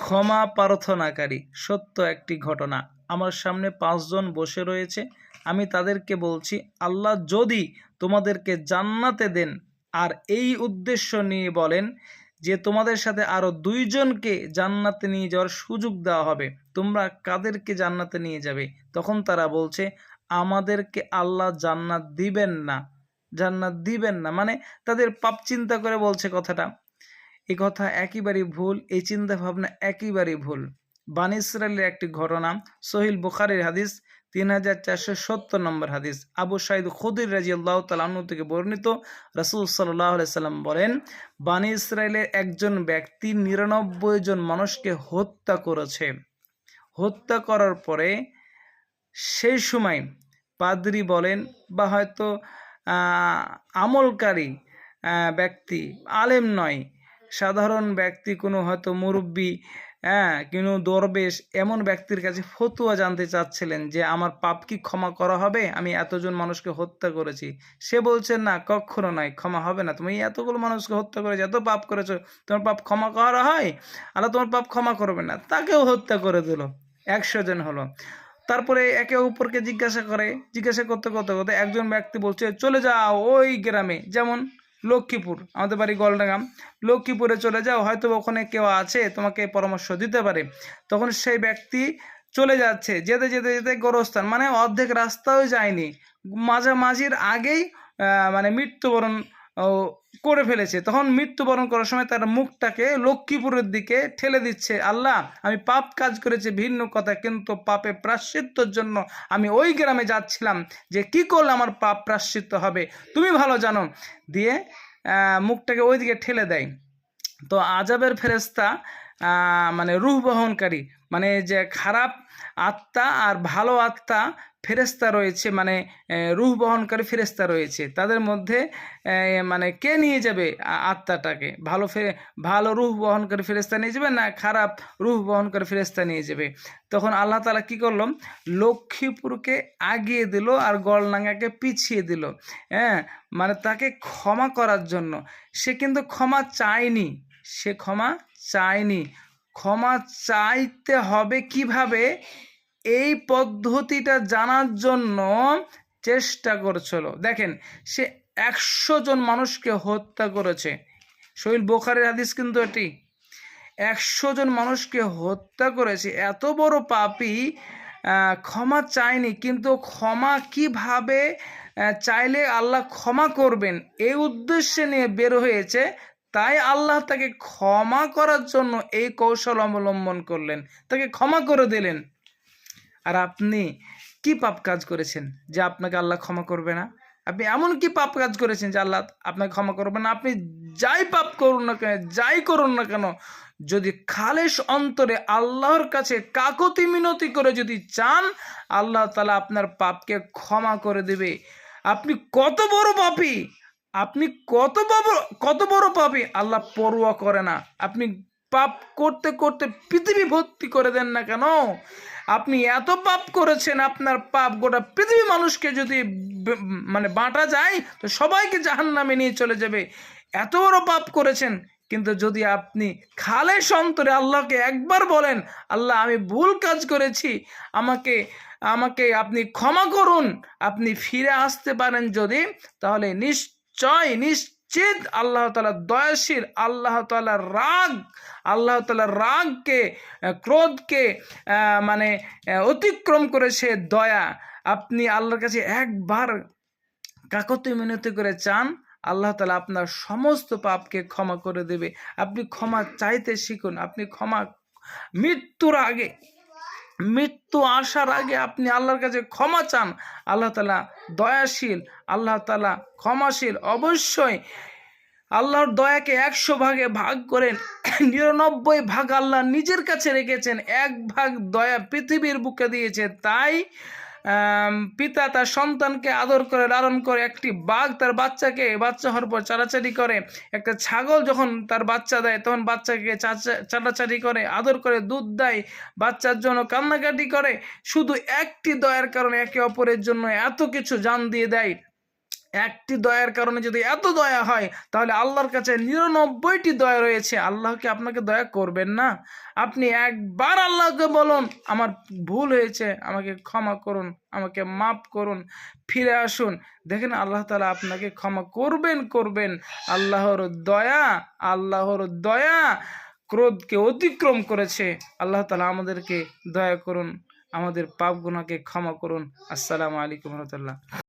ক্ষমা প্রার্থনাকারী সত্য একটি ঘটনা। আমার সামনে 5 জন বসে রয়েছে। আমি তাদেরকে বলছি, আল্লাহ যদি তোমাদেরকে জান্নাতে দেন আর এই উদ্দেশ্য নিয়ে বলেন যে তোমাদের সাথে আরো 2 জনকে জান্নাতে নিয়ে যাওয়ার সুযোগ দেওয়া হবে, তোমরা কাদেরকে জান্নাতে নিয়ে যাবে? তখন তারা বলছে, আমাদেরকে আল্লাহ জান্নাত দিবেন না, জান্নাত দিবেন না। মানে তাদের পাপ চিন্তা করে বলছে কথাটা। এই কথা একেবারেই ভুল, এই চিন্তা ভাবনা একেবারেই ভুল। বানী ইসরায়েলের একটি ঘটনা, সহিহ বুখারীর হাদিস 3470 নম্বর হাদিস। আবু সাঈদ খুদরি রাদিয়াল্লাহু তাআলা আনহু থেকে বর্ণিত, রাসূল সাল্লাল্লাহু আলাইহি সাল্লাম বলেন, বানী ইসরায়েলের একজন ব্যক্তি 99 জন মানুষকে হত্যা করেছে। হত্যা করার পরে সেই সময় পাদ্রী বলেন বা হয়তো আমলকারী ব্যক্তি, আলেম নয়, সাধারণ ব্যক্তি, কোনো হয়তো মুরব্বী, কোনো দরবেশ, এমন ব্যক্তির কাছে ফতোয়া জানতে চাচ্ছিলেন যে আমার পাপ কি ক্ষমা করা হবে? আমি এতজন মানুষকে হত্যা করেছি। সে বলছে, না, কখনো নয়, ক্ষমা হবে না। তুমি এতগুলো মানুষকে হত্যা করেছো, এত পাপ করেছো, তোমার পাপ ক্ষমা করা হয়? আল্লাহ তোমার পাপ ক্ষমা করবে না। তাকেও হত্যা করে দিল, 100 জন হলো। তারপরে একে অপরকে জিজ্ঞাসা করতে করতে করতে একজন ব্যক্তি বলছে, চলে যাও ওই গ্রামে, যেমন লক্ষ্মীপুর, আমাদের বাড়ি গলডাঙ্গা, লক্ষ্মীপুরে চলে যাও, হয়তো ওখানে কেউ আছে, তোমাকে পরামর্শ দিতে পারে। তখন সেই ব্যক্তি চলে যাচ্ছে, যেতে যেতে যেতে গোরস্থান, মানে অর্ধেক রাস্তাও যায়নি, মাঝামাঝির আগেই মানে মৃত্যুবরণ করে ফেলেছে। তখন মৃত্যুবরণ করার সময় তার মুখটাকে লক্ষ্মীপুরের দিকে ঠেলে দিচ্ছে, আল্লাহ আমি পাপ কাজ করেছি ভিন্ন কথা, কিন্তু পাপে প্রায়শ্চিত্তর জন্য আমি ওই গ্রামে যাচ্ছিলাম, যে কি করলে আমার পাপ প্রায়শ্চিত্ত হবে তুমি ভালো জানো। দিয়ে মুখটাকে ওই দিকে ঠেলে দেয়। তো আজাবের ফেরেশতা, মানে রূহ বহনকারী, মানে যে খারাপ আত্মা আর ভালো আত্মা ফেরেশতা রয়েছে, মানে রূহ বহনকারী ফেরেশতা রয়েছে, তাদের মধ্যে মানে কে নিয়ে যাবে আত্মাটাকে? ভালো রূহ বহনকারী ফেরেশতা নিয়ে যাবে না খারাপ রূহ বহনকারী ফেরেশতা নিয়ে যাবে? তখন আল্লাহ তাআলা কি করলো, লক্ষ্মীপুরকে আগিয়ে দিল আর গলডাঙ্গাকে পিছিয়ে দিল, মানে তাকে ক্ষমা করার জন্য। সে কিন্তু ক্ষমা চায়নি, ক্ষমা চাইতে হবে কিভাবে, এই পদ্ধতিটা জানার জন্য চেষ্টা করছিল। দেখেন, সে 100 জন মানুষকে হত্যা করেছে, সহিহ বুখারীর হাদিস কিন্তু এটি। 100 জন মানুষকে হত্যা করেছে, এত বড় পাপী, ক্ষমা চায়নি, কিন্তু ক্ষমা কিভাবে চাইলে আল্লাহ ক্ষমা করবেন এই উদ্দেশ্যে নিয়ে বের হয়েছে। তাই আল্লাহ তাকে ক্ষমা করার জন্য এই কৌশল অবলম্বন করলেন, তাকে ক্ষমা করে দিলেন। আর আপনি কি পাপ কাজ করেছেন যে আপনাকে আল্লাহ ক্ষমা করবে না? আপনি এমন কি পাপ কাজ করেছেন যে আল্লাহ আপনাকে ক্ষমা করবে না? আপনি যাই পাপ করুন না কেন, যাই করুন না কেন, যদি খালেস অন্তরে আল্লাহর কাছে কাকুতি মিনতি করে যদি চান, আল্লাহ তাআলা আপনার পাপকে ক্ষমা করে দেবে। আপনি কত বড় পাপী, কত বড় পাপী আল্লাহ পরোয়া করে না। আপনি পাপ করতে করতে পৃথিবী ভর্তি করে দেন না কেন, আপনি এত পাপ করেছেন, আপনার পাপ গোটা পৃথিবী মানুষকে যদি মানে বাঁটা যায় তো সবাইকে জাহান্নামে নিয়ে চলে যাবে। এত বড় পাপ করেছেন, কিন্তু যদি আপনি খালেস অন্তরে আল্লাহকে একবার বলেন, আল্লাহ আমি ভুল কাজ করেছি, আমাকে আপনি ক্ষমা করুন, আপনি ফিরে আসতে পারেন যদি, তাহলে নিশ্চিত আল্লাহ তাআলা দয়াশীল, আল্লাহ তাআলার রাগকে, ক্রোধকে মানে অতিক্রম করেছে দয়া। আপনি আল্লাহর কাছে একবার কাকুতি মিনতি করে চান, আল্লাহ তাআলা আপনার সমস্ত পাপকে ক্ষমা করে দেবে। আপনি ক্ষমা চাইতে শিখুন। আপনি ক্ষমা, মৃত্যু আসার আগে আপনি আল্লাহর কাছে ক্ষমা চান। আল্লাহ তাআলা দয়াশীল, আল্লাহ তাআলা ক্ষমাশীল। অবশ্যই আল্লাহর দয়াকে 100 ভাগে ভাগ করেন, 99 ভাগ আল্লাহ নিজের কাছে রেখেছেন, 1 ভাগ দয়া পৃথিবীর বুকে দিয়েছে। তাই পিতা তার সন্তানকে আদর করে লালন করে, একটি বাঘ তার বাচ্চা হওয়ার পর চাটাচাটি করে, একটা ছাগল যখন তার বাচ্চা দেয় তখন বাচ্চাকে চাটাচাটি করে, আদর করে, দুধ দেয়, বাচ্চার জন্য কান্নাকাটি করে, শুধু একটি দয়ার কারণে একে অপরের জন্য এত কিছু জান দিয়ে দেয়। একটি দয়ার কারণে যদি এত দয়া হয়, তাহলে আল্লাহর কাছে 99টি দয়া রয়েছে। আল্লাহ কি আপনাকে দয়া করবেন না? আপনি একবার আল্লাহকে বলুন, আমার ভুল হয়েছে, আমাকে ক্ষমা করুন, আমাকে মাফ করুন, ফিরে আসুন। দেখেন আল্লাহ তাআলা আপনাকে ক্ষমা করবেন। আল্লাহর দয়া, আল্লাহর দয়া ক্রোধকে অতিক্রম করেছে। আল্লাহ তাআলা আমাদেরকে দয়া করুন, আমাদের পাপ গুনাহকে ক্ষমা করুন। আসসালামু আলাইকুম ওয়া রাহমাতুল্লাহ।